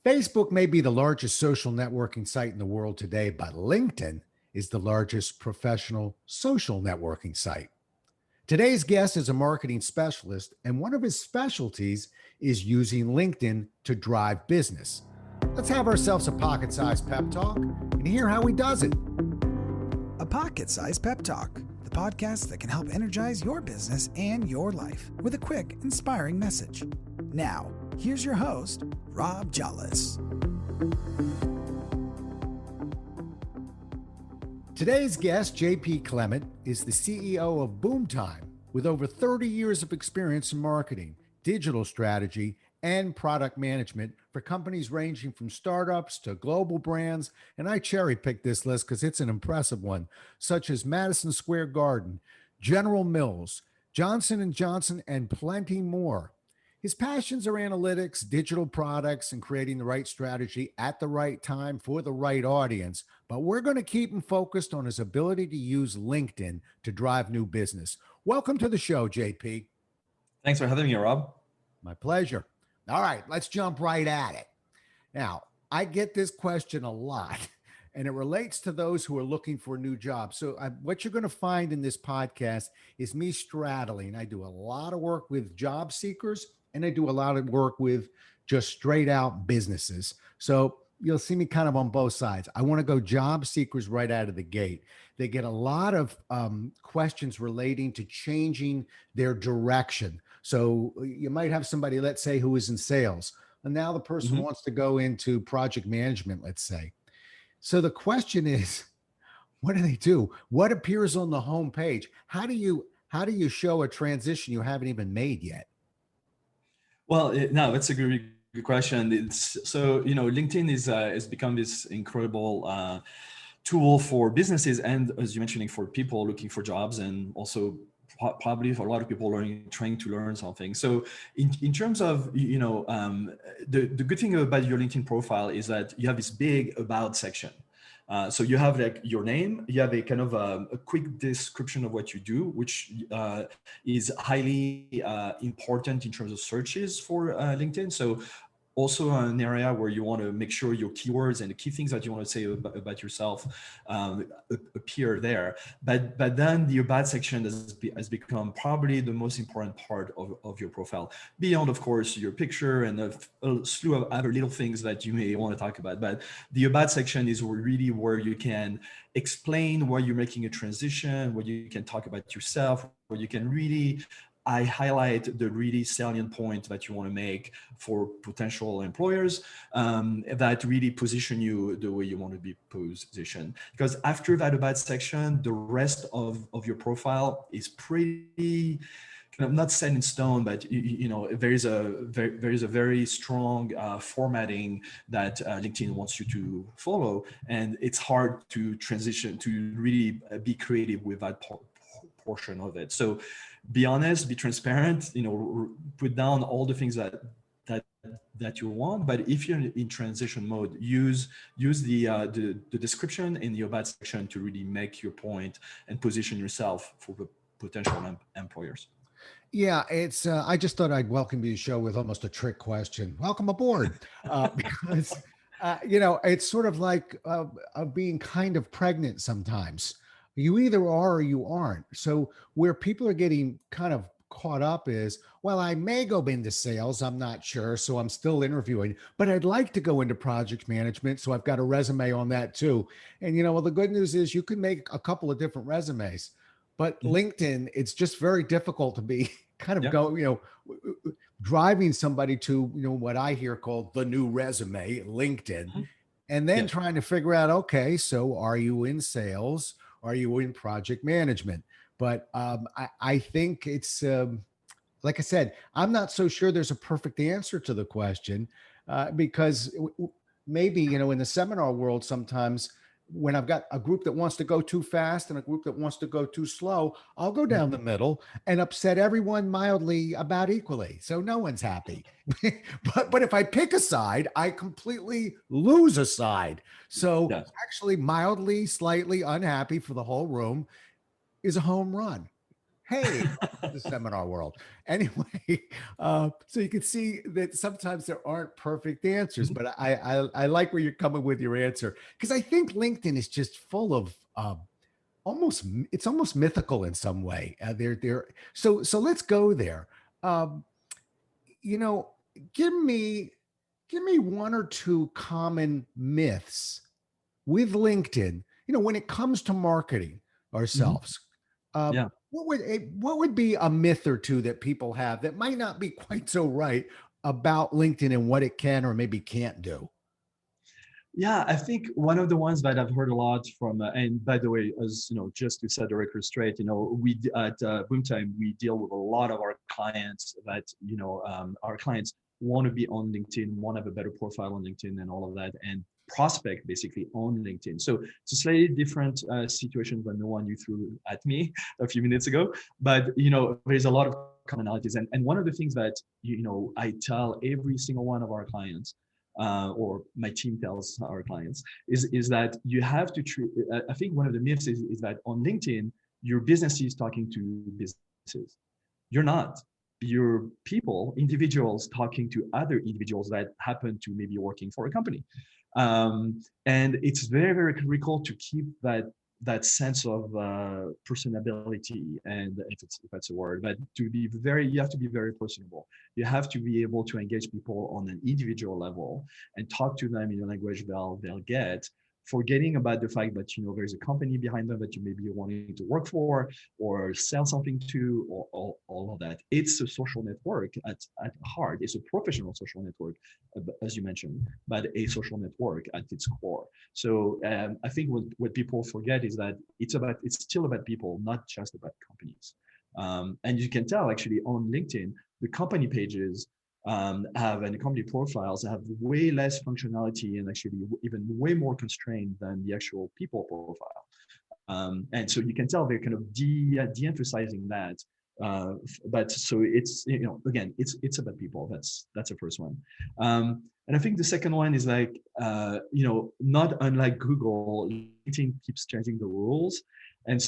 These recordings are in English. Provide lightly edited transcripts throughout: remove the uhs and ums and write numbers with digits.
Facebook may be the largest social networking site in the world today, but LinkedIn is the largest professional social networking site. Today's guest is a marketing specialist, and one of his specialties is using LinkedIn to drive business. Let's have ourselves a pocket sized pep talk and hear how he does it. A Pocket Sized Pep Talk, the podcast that can help energize your business and your life with a quick, inspiring message. Now, here's your host, Rob Jolles. Today's guest, JP Clement, is the CEO of Boomtime with over 30 years of experience in marketing, digital strategy, and product management for companies ranging from startups to global brands. And I cherry picked this list because it's an impressive one, such as Madison Square Garden, General Mills, Johnson & Johnson, and plenty more. His passions are analytics, digital products, and creating the right strategy at the right time for the right audience. But we're going to keep him focused on his ability to use LinkedIn to drive new business. Welcome to the show, JP. Thanks for having me, Rob. My pleasure. All right, let's jump right at it. Now, I get this question a lot, and it relates to those who are looking for a new job. So what you're going to find in this podcast is me straddling. I do a lot of work with job seekers, and I do a lot of work with just straight out businesses. So you'll see me kind of on both sides. I want to go job seekers right out of the gate. They get a lot of questions relating to changing their direction. So you might have somebody, let's say, who is in sales, and now the person wants to go into project management, let's say. So the question is, what do they do? What appears on the homepage? How do you show a transition you haven't even made yet? Well, no, that's a good question. LinkedIn has become this incredible tool for businesses, and as you're mentioning, for people looking for jobs, and also probably for a lot of people trying to learn something. So in terms of, the good thing about your LinkedIn profile is that you have this big about section. So you have like your name, you have a kind of a quick description of what you do, which is highly important in terms of searches for LinkedIn. So also an area where you want to make sure your keywords and the key things that you want to say about yourself appear there. But then the about section has become probably the most important part of your profile, beyond, of course, your picture and a slew of other little things that you may want to talk about. But the about section is really where you can explain why you're making a transition, where you can talk about yourself, where you can really highlight the really salient point that you want to make for potential employers that really position you the way you want to be positioned. Because after that about section, the rest of your profile is pretty kind of not set in stone, but there is a very strong formatting that LinkedIn wants you to follow, and it's hard to transition to really be creative with that portion of it. So be honest, be transparent, put down all the things that you want. But if you're in transition mode, use the description in the about section to really make your point and position yourself for the potential employers. Yeah, it's. I just thought I'd welcome you to the show with almost a trick question. Welcome aboard, because it's sort of like being kind of pregnant sometimes. You either are or you aren't. So where people are getting kind of caught up is, well, I may go into sales, I'm not sure, so I'm still interviewing, but I'd like to go into project management, so I've got a resume on that too. And well, the good news is you can make a couple of different resumes, but LinkedIn, it's just very difficult to be kind of driving somebody to what I hear called the new resume, LinkedIn, and then trying to figure out, okay, so are you in sales? Are you in project management? But I think it's, like I said, I'm not so sure there's a perfect answer to the question because maybe, in the seminar world, sometimes when I've got a group that wants to go too fast and a group that wants to go too slow, I'll go down the middle and upset everyone mildly about equally. So no one's happy. but if I pick a side, I completely lose a side. So actually mildly, slightly unhappy for the whole room is a home run. Hey, welcome to the seminar world. Anyway, so you can see that sometimes there aren't perfect answers, but I like where you're coming with your answer because I think LinkedIn is just full of it's almost mythical in some way. So let's go there. Um, you know, give me one or two common myths with LinkedIn, when it comes to marketing Mhm. ourselves, uh, Yeah. what would be a myth or two that people have that might not be quite so right about LinkedIn and what it can or maybe can't do? Yeah, I think one of the ones that I've heard a lot from, and by the way, as you know, just to set the record straight, at Boomtime we deal with a lot of our clients that our clients want to be on LinkedIn, want to have a better profile on LinkedIn, and all of that, and prospect basically on LinkedIn. So it's a slightly different situation than the one you threw at me a few minutes ago, but there's a lot of commonalities, and one of the things that I tell every single one of our clients or my team tells our clients is that you have to treat. I think one of the myths is that on LinkedIn your business is talking to businesses. You're not. You're people, individuals talking to other individuals that happen to maybe working for a company. And it's very, very critical to keep that sense of personability, and if that's a word, but you have to be very personable. You have to be able to engage people on an individual level and talk to them in a language they'll get, forgetting about the fact that there's a company behind them that you may be wanting to work for or sell something to, or all of that. It's a social network at heart. It's a professional social network, as you mentioned, but a social network at its core. So I think what people forget is that it's still about people, not just about companies. And you can tell actually on LinkedIn, the company pages and the company profiles have way less functionality and actually even way more constrained than the actual people profile. And so you can tell they're kind of de-emphasizing that. But so it's again it's about people. That's the first one. And I think the second one is like not unlike Google, LinkedIn keeps changing the rules, and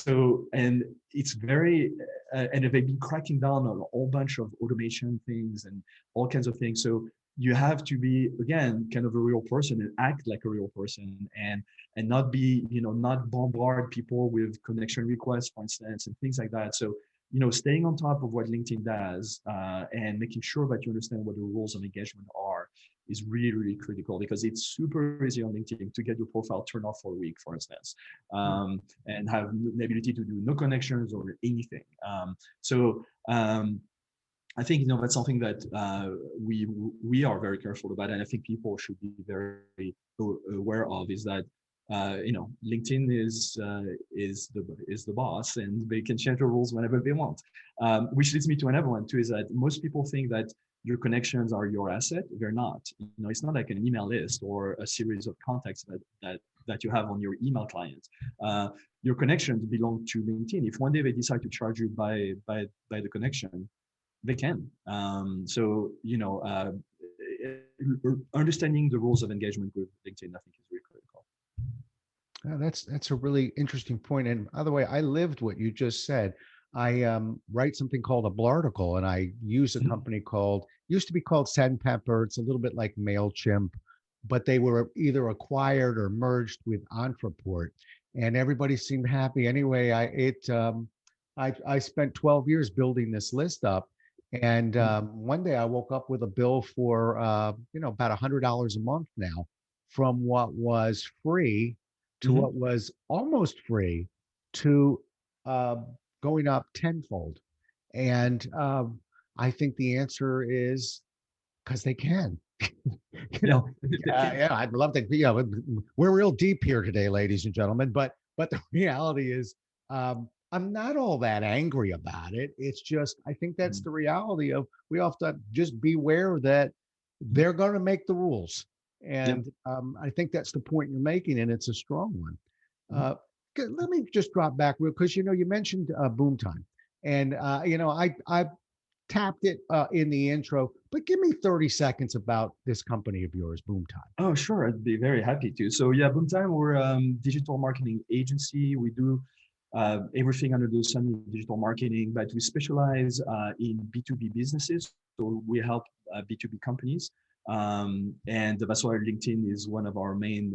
it's very and they've been cracking down on a whole bunch of automation things and all kinds of things. So you have to be again kind of a real person and act like a real person, and not be not bombard people with connection requests, for instance, and things like that. So staying on top of what LinkedIn does and making sure that you understand what the rules of engagement are is really, really critical, because it's super easy on LinkedIn to get your profile turned off for a week, for instance, and have the ability to do no connections or anything. I think that's something that we are very careful about, and I think people should be very aware of, is that LinkedIn is the boss, and they can change the rules whenever they want. Which leads me to another one too, is that most people think that your connections are your asset. They're not. It's not like an email list or a series of contacts that you have on your email client. Your connections belong to LinkedIn. If one day they decide to charge you by the connection, they can. Understanding the rules of engagement with LinkedIn, I think, is really critical. That's a really interesting point. And by the way, I lived what you just said. I write something called a Blarticle, and I use a company used to be called Sandpepper. It's a little bit like MailChimp, but they were either acquired or merged with Ontraport, and everybody seemed happy. Anyway, I spent 12 years building this list up, and one day I woke up with a bill for about $100 a month now, from what was free to Mm-hmm. what was almost free to uh, going up tenfold. And I think the answer is because they can. you Yeah. know, yeah, I'd love to. We're real deep here today, ladies and gentlemen. But the reality is, I'm not all that angry about it. It's just I think that's the reality of we have to just beware that they're going to make the rules, Yeah. and I think that's the point you're making, and it's a strong one. Let me just drop back real because you mentioned Boom Time, and I tapped it in the intro, but give me 30 seconds about this company of yours, Boom Time. Oh, sure. I'd be very happy to. So yeah, Boomtime, we're a digital marketing agency. We do everything under the sun in digital marketing, but we specialize in B2B businesses. So we help B2B companies. And that's why LinkedIn is one of our main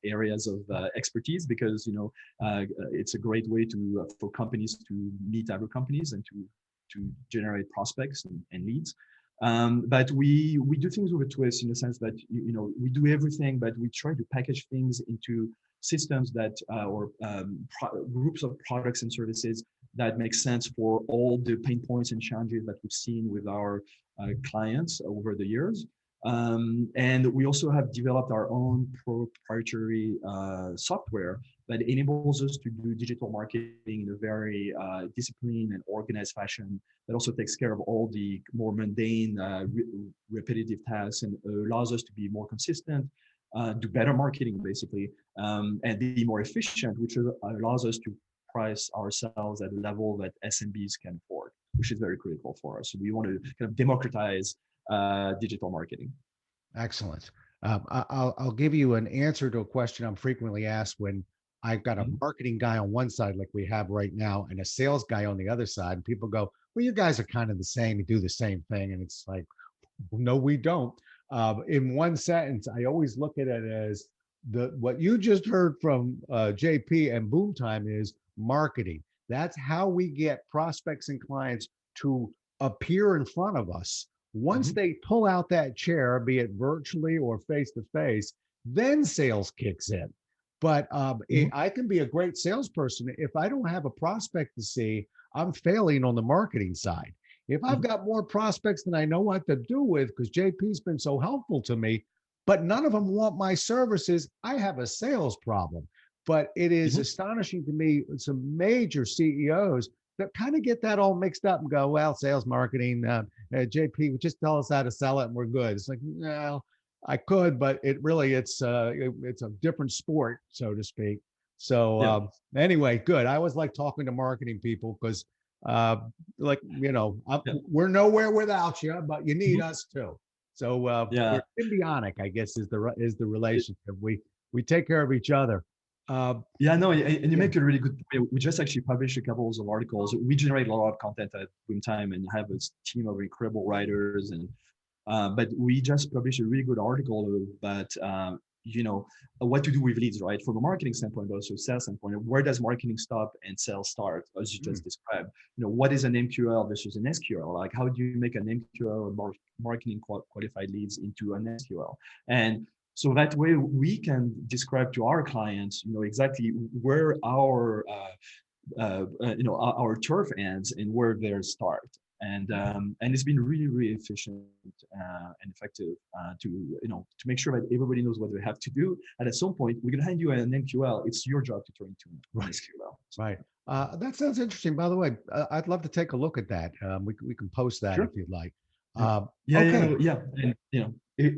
areas of expertise, because it's a great way to for companies to meet other companies and to generate prospects and leads. But we do things with a twist, in the sense that we do everything, but we try to package things into systems that or groups of products and services that make sense for all the pain points and challenges that we've seen with our clients over the years. And we also have developed our own proprietary software that enables us to do digital marketing in a very disciplined and organized fashion, that also takes care of all the more mundane, repetitive tasks, and allows us to be more consistent, do better marketing basically, and be more efficient, which allows us to price ourselves at a level that SMBs can afford, which is very critical for us. So we want to kind of democratize digital marketing. Excellent. I'll give you an answer to a question I'm frequently asked when I've got a marketing guy on one side, like we have right now, and a sales guy on the other side. And people go, well, you guys are kind of the same, you do the same thing. And it's like, no, we don't. In one sentence, I always look at it as what you just heard from JP and Boom Time is marketing. That's how we get prospects and clients to appear in front of us. Once they pull out that chair, be it virtually or face to face, then sales kicks in. But I can be a great salesperson. If I don't have a prospect to see, I'm failing on the marketing side. If I've got more prospects than I know what to do with, because JP's been so helpful to me, but none of them want my services, I have a sales problem. But it is astonishing to me, some major CEOs that kind of get that all mixed up and go, well, sales marketing, JP, just tell us how to sell it and we're good. It's like, well, I could, but it's a different sport, so to speak. So anyway, good. I always like talking to marketing people because we're nowhere without you, but you need us too. So we're symbiotic, I guess, is the relationship. We take care of each other. And you make a really good point. We just actually published a couple of articles. We generate a lot of content at Boom Time and have a team of incredible writers, and but we just published a really good article about what to do with leads, right? From a marketing standpoint, but also a sales standpoint. Where does marketing stop and sales start, as you just described? What is an MQL versus an SQL? Like, how do you make an MQL or marketing qualified leads into an SQL? And so that way we can describe to our clients, exactly where our turf ends and where theirs start. And it's been really, really efficient and effective to make sure that everybody knows what they have to do. And at some point, we're going to hand you an MQL. It's your job to turn into an SQL. Right. That sounds interesting. By the way, I'd love to take a look at that. We can post that if you'd like. And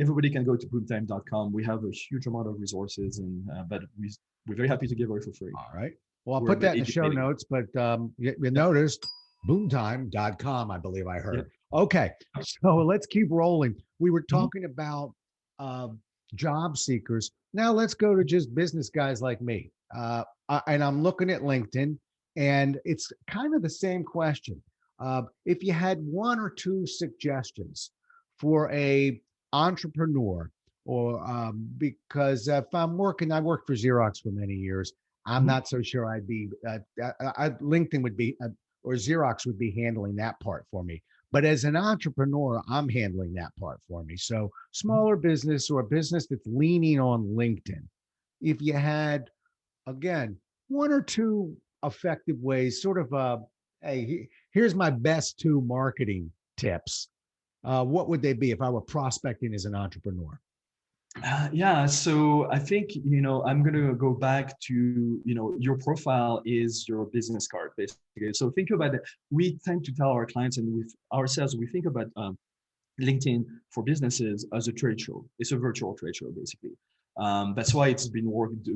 everybody can go to boomtime.com. We have a huge amount of resources, but we're very happy to give away for free. All right. Well, I'll put that in the show notes, but you noticed boomtime.com, I believe I heard. Yeah. Okay. So let's keep rolling. We were talking about job seekers. Now let's go to just business guys like me. And I'm looking at LinkedIn, and it's kind of the same question. If you had one or two suggestions for a entrepreneur, or because if I worked for Xerox for many years, I'm not so sure I'd be, LinkedIn would be, or Xerox would be handling that part for me. But as an entrepreneur, I'm handling that part for me. So smaller business or a business that's leaning on LinkedIn, if you had, again, one or two effective ways, sort of hey, here's my best two marketing tips. What would they be if I were prospecting as an entrepreneur? So I think, I'm going to go back to, your profile is your business card, basically. So think about it. We tend to tell our clients and with ourselves, we think about LinkedIn for businesses as a trade show. It's a virtual trade show, basically. That's why it's been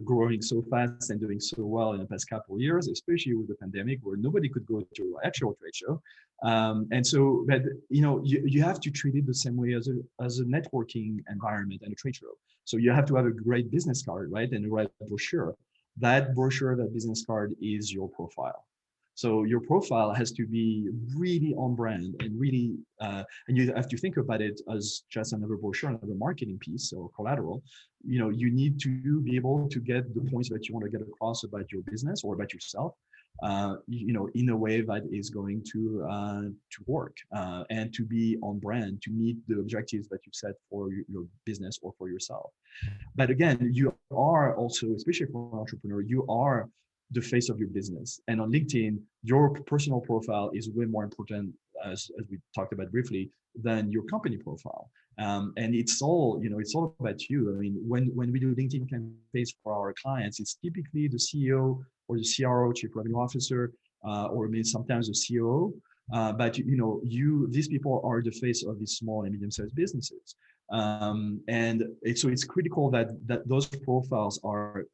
growing so fast and doing so well in the past couple of years, especially with the pandemic, where nobody could go to an actual trade show. And so, but you have to treat it the same way as a networking environment and a trade show. So you have to have a great business card, right, and a right brochure. that brochure, that business card is your profile. So your profile has to be really on brand and really, and you have to think about it as just another brochure, another marketing piece or collateral. You need to be able to get the points that you want to get across about your business or about yourself, in a way that is going to work and to be on brand, to meet the objectives that you set for your business or for yourself. But again, you are also, especially for an entrepreneur, you are the face of your business. And on LinkedIn, your personal profile is way more important, as we talked about briefly, than your company profile. And it's all about you. I mean, when we do LinkedIn campaigns for our clients, it's typically the CEO or the CRO, Chief Revenue Officer, or maybe sometimes the COO. But these people are the face of these small and medium-sized businesses. And it's critical that those profiles are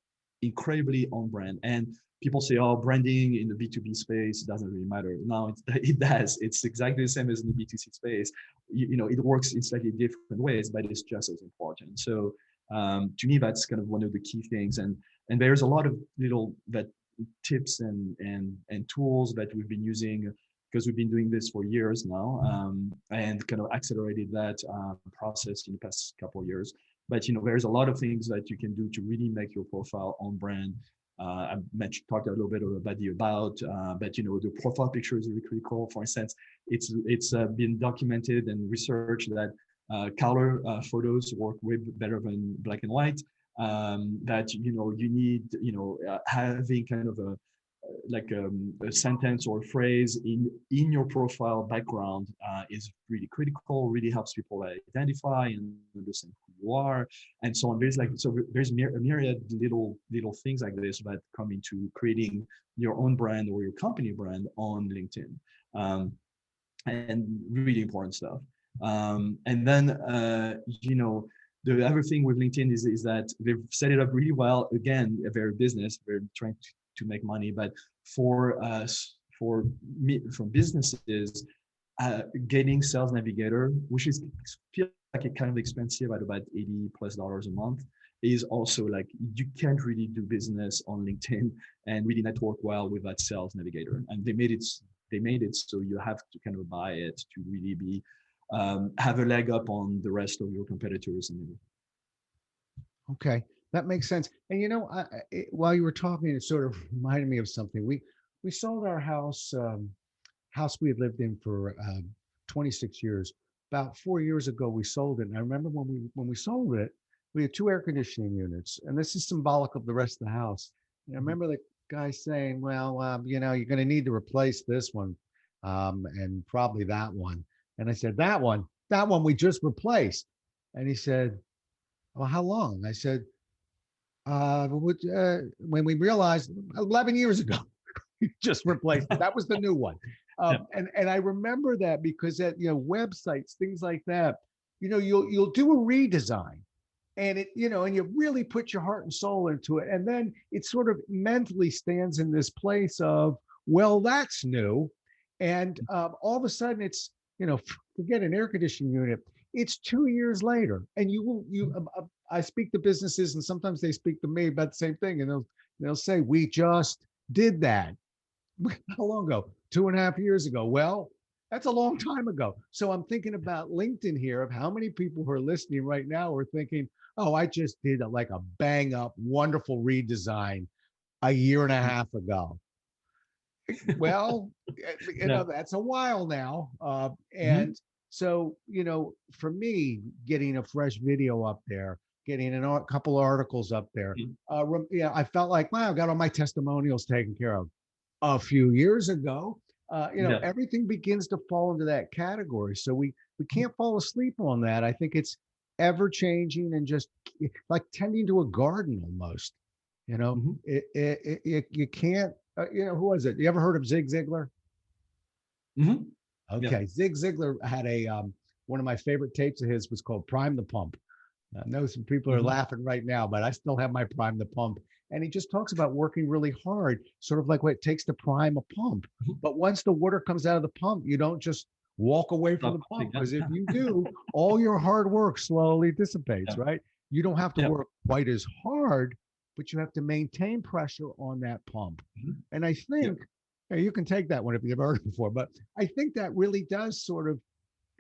incredibly on brand. And people say, oh, branding in the B2B space doesn't really matter. No, it does. It's exactly the same as in the B2C space. It works in slightly different ways, but it's just as important. So to me, that's kind of one of the key things. And there's a lot of little tips and tools that we've been using, because we've been doing this for years now, and kind of accelerated that process in the past couple of years. But there's a lot of things that you can do to really make your profile on brand. I talked a little bit about the about, but the profile picture is really critical. For instance, it's been documented and researched that color photos work way better than black and white. That you need having kind of a sentence or a phrase in your profile background is really critical. Really helps people identify and understand who you are, and so on. There's a myriad little things like this that come into creating your own brand or your company brand on LinkedIn, and really important stuff. And then the other thing with LinkedIn is that they've set it up really well. Again, a very business, they're trying to make money, but for businesses, getting Sales Navigator, which is feel like it kind of expensive at about $80+ a month, is also like, you can't really do business on LinkedIn and really network well with that Sales Navigator. And they made it so you have to kind of buy it to really be have a leg up on the rest of your competitors. Okay, that makes sense. And while you were talking, it sort of reminded me of something. We sold our house we had lived in for 26 years. About 4 years ago, we sold it. And I remember when we sold it, we had 2 air conditioning units, and this is symbolic of the rest of the house. And I remember the guy saying, "Well, you're going to need to replace this one, and probably that one." And I said, "That one we just replaced." And he said, "Well, how long?" I said, when we realized 11 years ago, we just replaced it. That was the new one. And I remember that because at websites, things like that, you'll do a redesign, and and you really put your heart and soul into it, and then it sort of mentally stands in this place of, well, that's new, and all of a sudden it's forget an air conditioning unit. It's 2 years later, and I speak to businesses, and sometimes they speak to me about the same thing, and they'll say, "We just did that." How long ago? 2.5 years ago. Well, that's a long time ago. So I'm thinking about LinkedIn here, of how many people who are listening right now are thinking, "Oh, I just did a bang up, wonderful redesign a year and a half ago." Well, that's a while now. And so, for me, getting a fresh video up there, getting a couple articles up there, I felt like, wow, I got all my testimonials taken care of. A few years ago, everything begins to fall into that category. So we can't fall asleep on that. I think it's ever changing, and just like tending to a garden almost. You can't. Who was it? You ever heard of Zig Ziglar? Mm-hmm. Okay, Zig Ziglar had one of my favorite tapes of his was called "Prime the Pump." I know some people are laughing right now, but I still have my Prime the Pump. And he just talks about working really hard, sort of like what it takes to prime a pump. But once the water comes out of the pump, you don't just walk away from the pump, because if you do, all your hard work slowly dissipates, right? You don't have to work quite as hard, but you have to maintain pressure on that pump. Mhm. And I Yep. think you can take that one if you've heard it before, but I think that really does sort of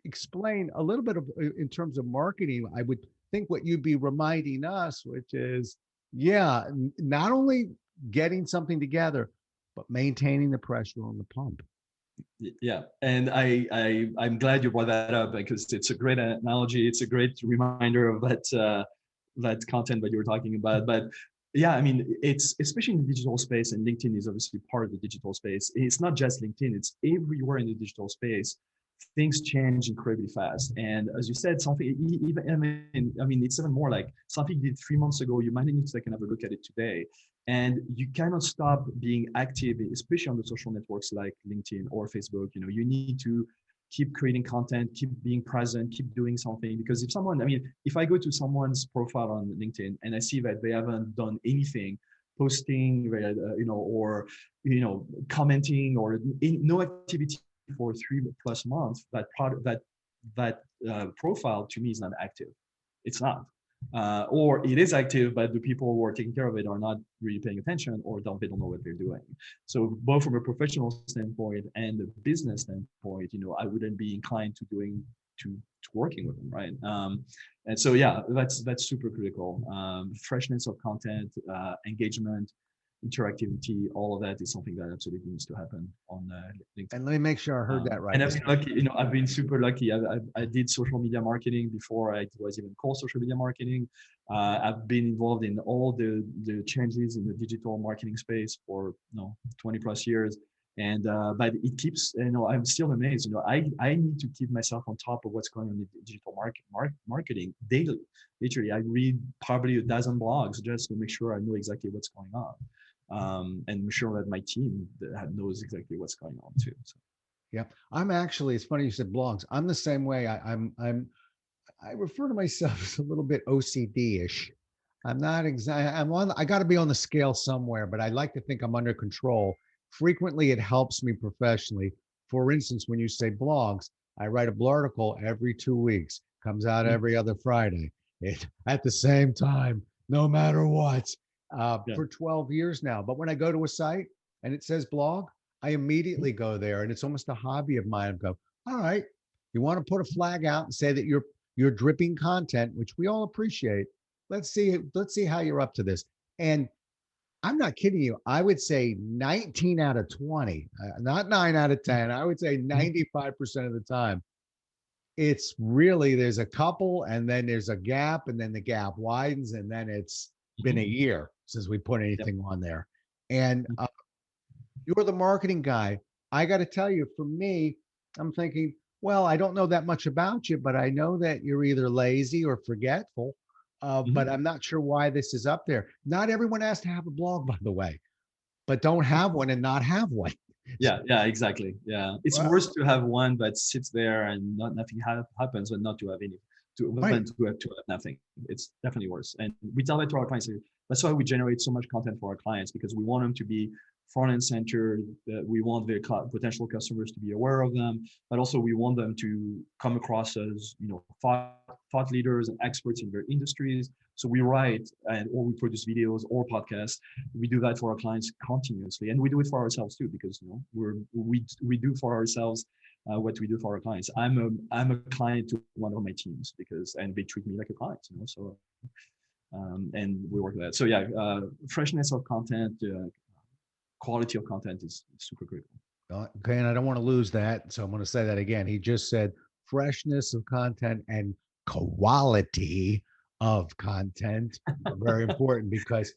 explain a little bit of in terms of marketing. I would think what you'd be reminding us, which is, yeah, not only getting something together, but maintaining the pressure on the pump. Yeah, and I'm glad you brought that up because it's a great analogy. It's a great reminder of that content that you were talking about. But yeah, I mean, it's especially in the digital space, and LinkedIn is obviously part of the digital space. It's not just LinkedIn; it's everywhere in the digital space. Things change incredibly fast, and as you said, something even I mean, it's even more like something you did 3 months ago. You might need to take another look at it today, and you cannot stop being active, especially on the social networks like LinkedIn or Facebook. You need to keep creating content, keep being present, keep doing something. Because if I go to someone's profile on LinkedIn and I see that they haven't done anything, posting, or commenting, or no activity for 3+ months, that profile to me is not active. It's not. Or it is active, but the people who are taking care of it are not really paying attention, or they don't know what they're doing. So both from a professional standpoint and a business standpoint, I wouldn't be inclined to working with them, right? And so yeah, that's super critical. Freshness of content, engagement, interactivity, all of that is something that absolutely needs to happen on LinkedIn. And let me make sure I heard that right. And I've been lucky, I've been super lucky. I did social media marketing before I was even called social media marketing. I've been involved in all the changes in the digital marketing space for 20+ years. And but it keeps, I'm still amazed. I need to keep myself on top of what's going on in digital marketing daily. Literally, I read probably a dozen blogs just to make sure I know exactly what's going on. And make sure that my team knows exactly what's going on too. So. Yeah, I'm actually. It's funny you said blogs. I'm the same way. I refer to myself as a little bit OCD-ish. I'm not exactly. I got to be on the scale somewhere, but I like to think I'm under control. Frequently, it helps me professionally. For instance, when you say blogs, I write a blog article every 2 weeks. Comes out every other Friday. At the same time, no matter what. For 12 years now. But when I go to a site and it says blog, I immediately go there, and it's almost a hobby of mine. I go, all right, you want to put a flag out and say that you're dripping content, which we all appreciate. Let's see how you're up to this. And I'm not kidding you. I would say 19 out of 20, not 9 out of 10. I would say 95% of the time, it's really, there's a couple, and then there's a gap, and then the gap widens, and then it's been a year since we put anything on there. And you're the marketing guy. I got to tell you, for me, I'm thinking, well, I don't know that much about you, but I know that you're either lazy or forgetful. But I'm not sure why this is up there. Not everyone has to have a blog, by the way, but don't have one and not have one. Yeah, exactly. Yeah, it's worse to have one that sits there and nothing happens, than not to have any. To have nothing. It's definitely worse. And we tell that to our clients. That's why we generate so much content for our clients, because we want them to be front and center. We want their potential customers to be aware of them, but also we want them to come across as thought leaders and experts in their industries. So we write or we produce videos or podcasts. We do that for our clients continuously, and we do it for ourselves too, because we do for ourselves what we do for our clients. I'm a client to one of my teams and they treat me like a client. So and we work with that. So yeah, freshness of content. Quality of content is super critical. Okay, and I don't want to lose that, so I'm going to say that again. He just said freshness of content and quality of content are very important, because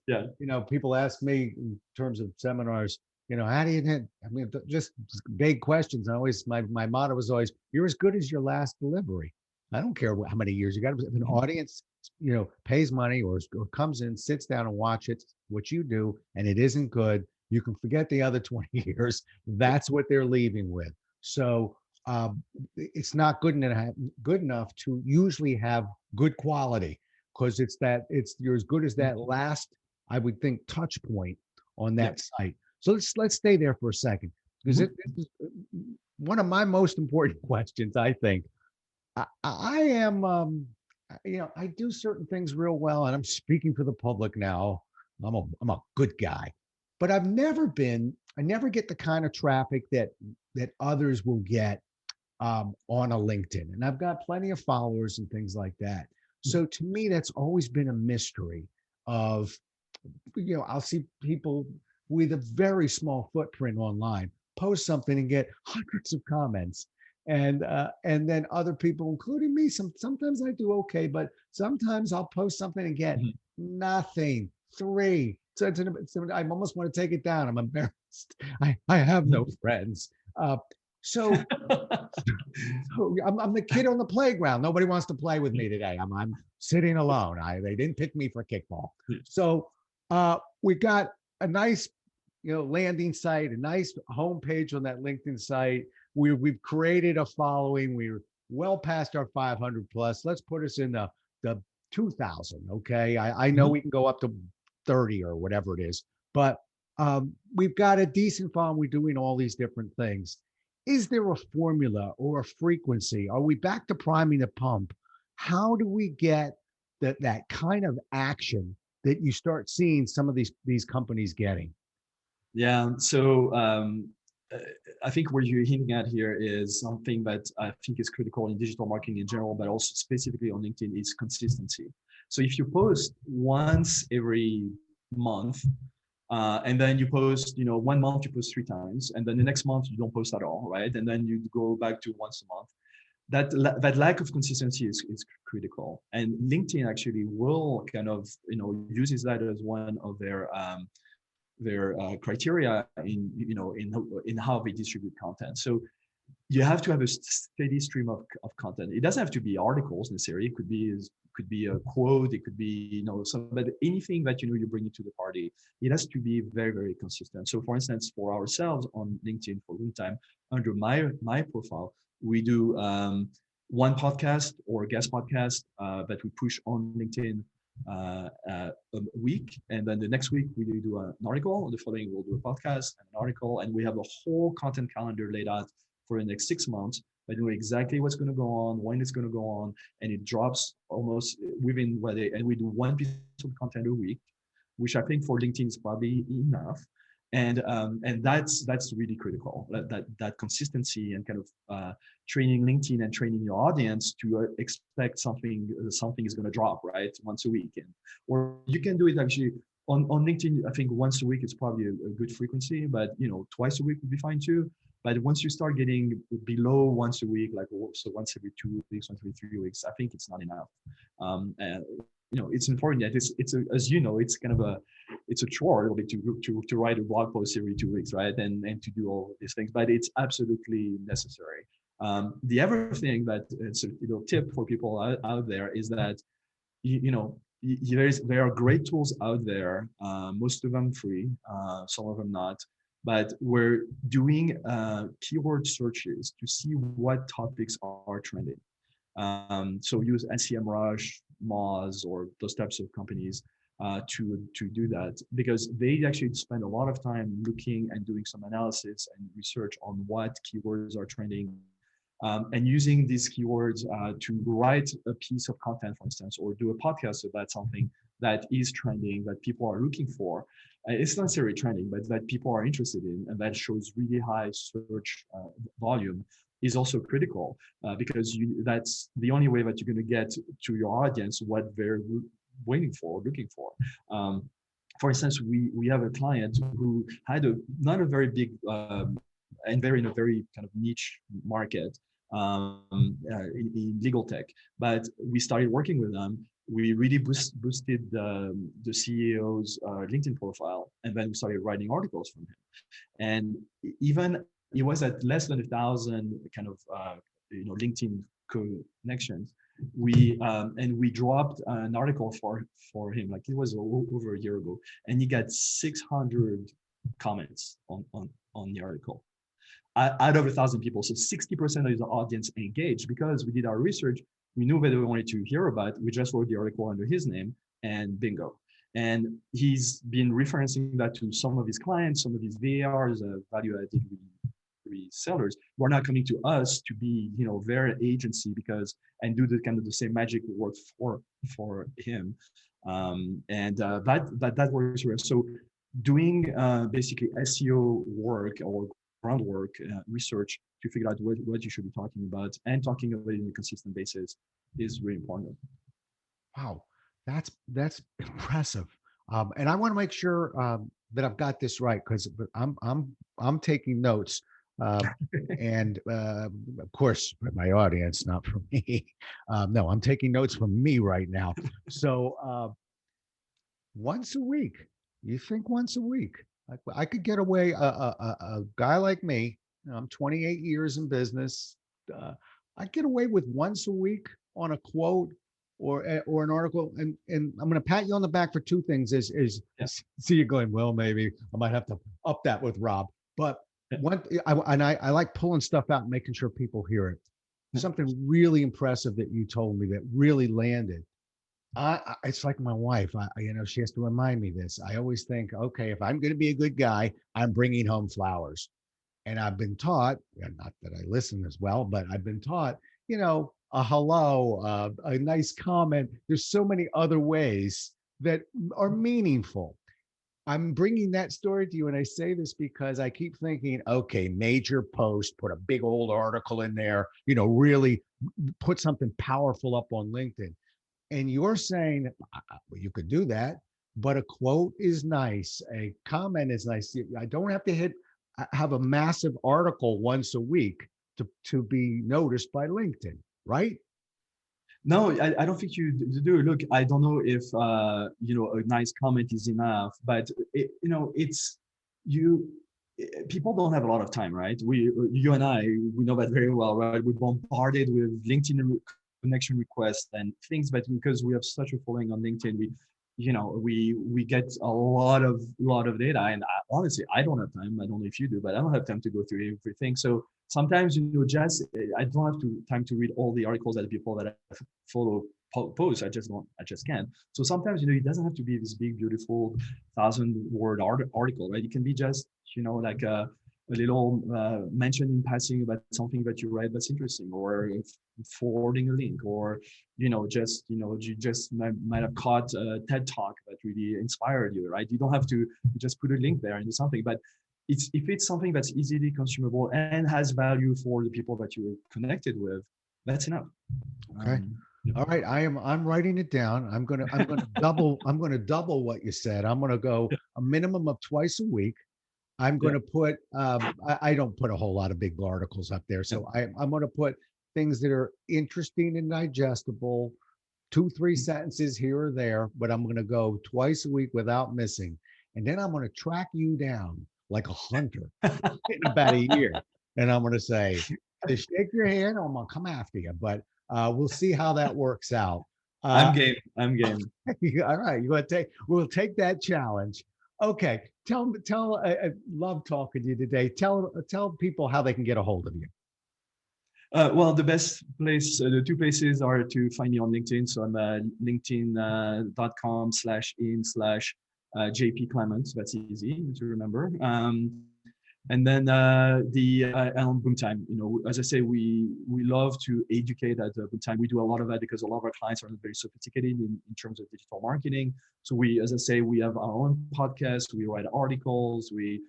people ask me in terms of seminars, how do you? I mean, just big questions. I always my motto was always, you're as good as your last delivery. I don't care how many years you got. If an audience, pays money or comes in, sits down and watches what you do, and it isn't good, you can forget the other 20 years. That's what they're leaving with. So it's not good enough to usually have good quality, because you're as good as that last, I would think, touch point on that site. So let's stay there for a second, because it is one of my most important questions. I think I am, I do certain things real well, and I'm speaking for the public now. I'm a good guy. But I never get the kind of traffic that others will get on a LinkedIn. And I've got plenty of followers and things like that. So to me, that's always been a mystery of, I'll see people with a very small footprint online post something and get hundreds of comments. And then other people, including me, sometimes I do okay, but sometimes I'll post something and get nothing, three. I almost want to take it down. I'm embarrassed. I have no friends. So I'm the kid on the playground. Nobody wants to play with me today. I'm sitting alone. They didn't pick me for kickball. So we got a nice, landing site, a nice homepage on that LinkedIn site. We've created a following. We're well past our 500 plus. Let's put us in the 2000. Okay, I know we can go up to 30 or whatever it is, but we've got a decent following. We're doing all these different things. Is there a formula or a frequency? Are we back to priming the pump? How do we get that kind of action that you start seeing some of these companies getting? Yeah. So I think what you're hinting at here is something that I think is critical in digital marketing in general, but also specifically on LinkedIn, is consistency. So if you post once every month, and then you post, 1 month you post 3 times, and then the next month you don't post at all, right? And then you go back to once a month. That lack of consistency is critical, and LinkedIn actually will kind of uses that as one of their criteria in how they distribute content. So you have to have a steady stream of content. It doesn't have to be articles necessarily. It could be a quote. It could be but anything that you bring to the party. It has to be very, very consistent. So for instance, for ourselves on LinkedIn for a long time, under my profile, we do one podcast or guest podcast that we push on LinkedIn a week, and then the next week we do an article. The following we'll do a podcast and an article, and we have a whole content calendar laid out for the next 6 months. I know exactly what's going to go on, when it's going to go on, and it drops almost within one day. And we do one piece of content a week, which I think for LinkedIn is probably enough. And that's really critical. That consistency and kind of training LinkedIn and training your audience to expect something is going to drop right once a week, or you can do it actually on LinkedIn. I think once a week is probably a good frequency, but twice a week would be fine too. But once you start getting below once a week, like so once every 2 weeks, once every 3 weeks, I think it's not enough. And it's important that it's it's kind of it's a chore to write a blog post every 2 weeks, right? And to do all these things, but it's absolutely necessary. The other thing that it's a tip for people out there is that there are great tools out there, most of them free, some of them not. But we're doing keyword searches to see what topics are trending. So use SEMrush, Moz, or those types of companies to do that, because they actually spend a lot of time looking and doing some analysis and research on what keywords are trending, and using these keywords to write a piece of content, for instance, or do a podcast about something that is trending, that people are looking for. It's not necessarily trending, but that people are interested in, and that shows really high search volume, is also critical, because that's the only way that you're going to get to your audience what they're looking for. For instance, we have a client who had not a very big and in a very kind of niche market in legal tech, but we started working with them. We really boosted the CEO's LinkedIn profile, and then we started writing articles from him. And even it was at less than 1,000 kind of LinkedIn connections. We dropped an article for him, like it was over a year ago, and he got 600 comments on the article out of 1,000 people. So 60% of his audience engaged, because we did our research. We knew what they wanted to hear about. We just wrote the article under his name, and bingo. And he's been referencing that to some of his clients, some of his VARs, value-added resellers, who are now coming to us to be, their agency, and do the kind of the same magic work for him. That works well. So doing basically SEO work or groundwork research to figure out what you should be talking about and talking about it on a consistent basis is really important. Wow, that's impressive. And I want to make sure that I've got this right because I'm taking notes. Um, and of course, for my audience, not for me. No, I'm taking notes from me right now. So once a week, you think once a week? I could get away. A guy like me, I'm 28 years in business. I get away with once a week on a quote or an article, and I'm going to pat you on the back for two things. Yeah. See you going, well, maybe I might have to up that with Rob, but I like pulling stuff out and making sure people hear it. Something really impressive that you told me that really landed. It's like my wife. She has to remind me this. I always think, okay, if I'm going to be a good guy, I'm bringing home flowers. And I've been taught, not that I listen as well, but I've been taught, a hello, a nice comment. There's so many other ways that are meaningful. I'm bringing that story to you, and I say this because I keep thinking, okay, major post, put a big old article in there, really put something powerful up on LinkedIn. And you're saying, well, you could do that, but a quote is nice, a comment is nice. I don't have to have a massive article once a week to be noticed by LinkedIn, right? No, I don't think you do. Look, I don't know if a nice comment is enough, but it's you. People don't have a lot of time, right? You and I, we know that very well, right? We're bombarded with LinkedIn connection requests and things, but because we have such a following on LinkedIn, we get a lot of data. And honestly, I don't have time. I don't know if you do, but I don't have time to go through everything. So sometimes, just I don't have time to read all the articles that people that I follow post. I just can't. So sometimes, it doesn't have to be this big, beautiful 1,000-word article, right? It can be just, like a little mention in passing about something that you read that's interesting, or forwarding a link, or you just might have caught a TED talk that really inspired you, right? You don't have to just put a link there and do something, but if it's something that's easily consumable and has value for the people that you're connected with, that's enough. Okay. All right. I'm writing it down. I'm gonna double what you said. I'm gonna go a minimum of twice a week. I'm going to put, I don't put a whole lot of big articles up there. So I'm going to put things that are interesting and digestible, 2-3 sentences here or there, but I'm going to go twice a week without missing. And then I'm going to track you down like a hunter in about a year. And I'm going to say, to shake your hand, I'm going to come after you, but we'll see how that works out. I'm game. All right. We'll take that challenge. Okay, I love talking to you today. Tell people how they can get a hold of you. Well, the best place, the two places are to find me on LinkedIn. So I'm linkedin.com/in/JP Clements. That's easy to remember. And then on Boom Time, as I say, we love to educate at Boom Time. We do a lot of that because a lot of our clients are not very sophisticated in terms of digital marketing. So we have our own podcast, we write articles, we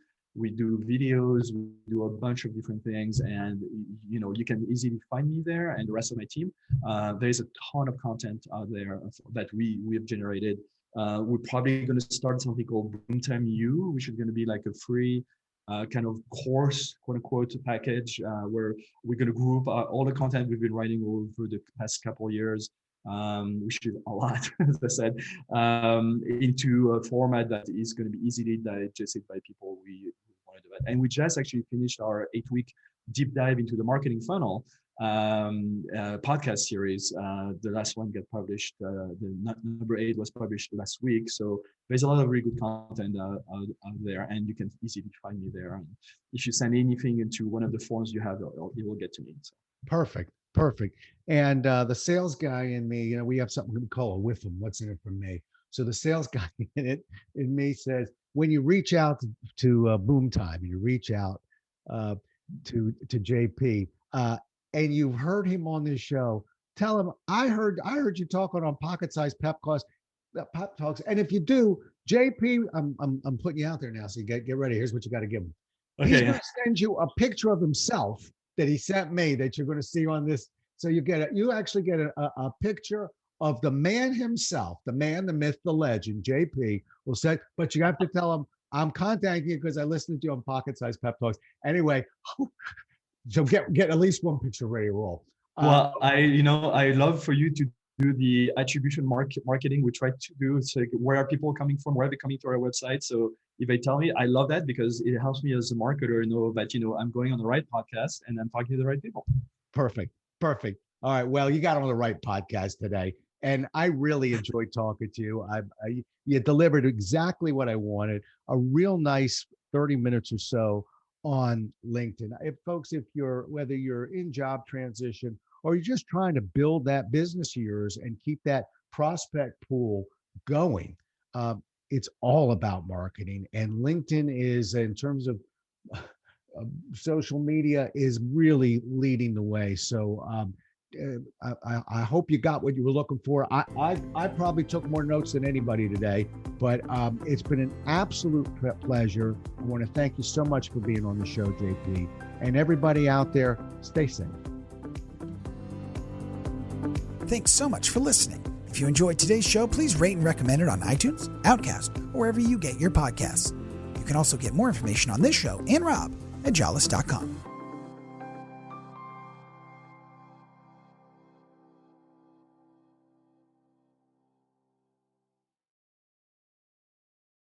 do videos, we do a bunch of different things, and you can easily find me there and the rest of my team. There's a ton of content out there that we have generated. We're probably going to start something called Boom Time U, which is going to be like a free kind of course, quote unquote, package where we're going to group all the content we've been writing over the past couple of years, which is a lot, as I said, into a format that is going to be easily digested by people we want to do that. And we just actually finished our 8-week deep dive into the marketing funnel podcast series. The last one got published, the number 8 was published last week. So there's a lot of really good content out there, and you can easily find me there. And if you send anything into one of the forms you have, it will get to me. So. Perfect. And the sales guy in me, we have something we call a whiffum. What's in it for me? So the sales guy in me says, when you reach out to Boom Time, you reach out to JP, and you've heard him on this show, tell him I heard you talking on Pocket Size Pep Cost. Pep Talks. And if you do, JP, I'm putting you out there now, so you get ready. Here's what you got to give him. He's Okay. going to send you a picture of himself that he sent me that you're going to see on this. So you actually get a picture of the man himself, the man, the myth, the legend. JP will say, but you have to tell him I'm contacting you because I listened to you on Pocket Size Pep Talks. Anyway, so get at least one picture ready to roll. Well, I love for you to do the attribution marketing we try to do. So where are people coming from? Where are they coming to our website? So if they tell me, I love that because it helps me as a marketer know that, I'm going on the right podcast and I'm talking to the right people. Perfect. All right. Well, you got on the right podcast today. And I really enjoyed talking to you. You delivered exactly what I wanted. A real nice 30 minutes or so on LinkedIn. Whether you're in job transition or you're just trying to build that business of yours and keep that prospect pool going, it's all about marketing. And LinkedIn is, in terms of social media, is really leading the way. So I hope you got what you were looking for. I probably took more notes than anybody today, but it's been an absolute pleasure. I want to thank you so much for being on the show, JP. And everybody out there, stay safe. Thanks so much for listening. If you enjoyed today's show, please rate and recommend it on iTunes, Outcast, or wherever you get your podcasts. You can also get more information on this show and Rob at jollis.com.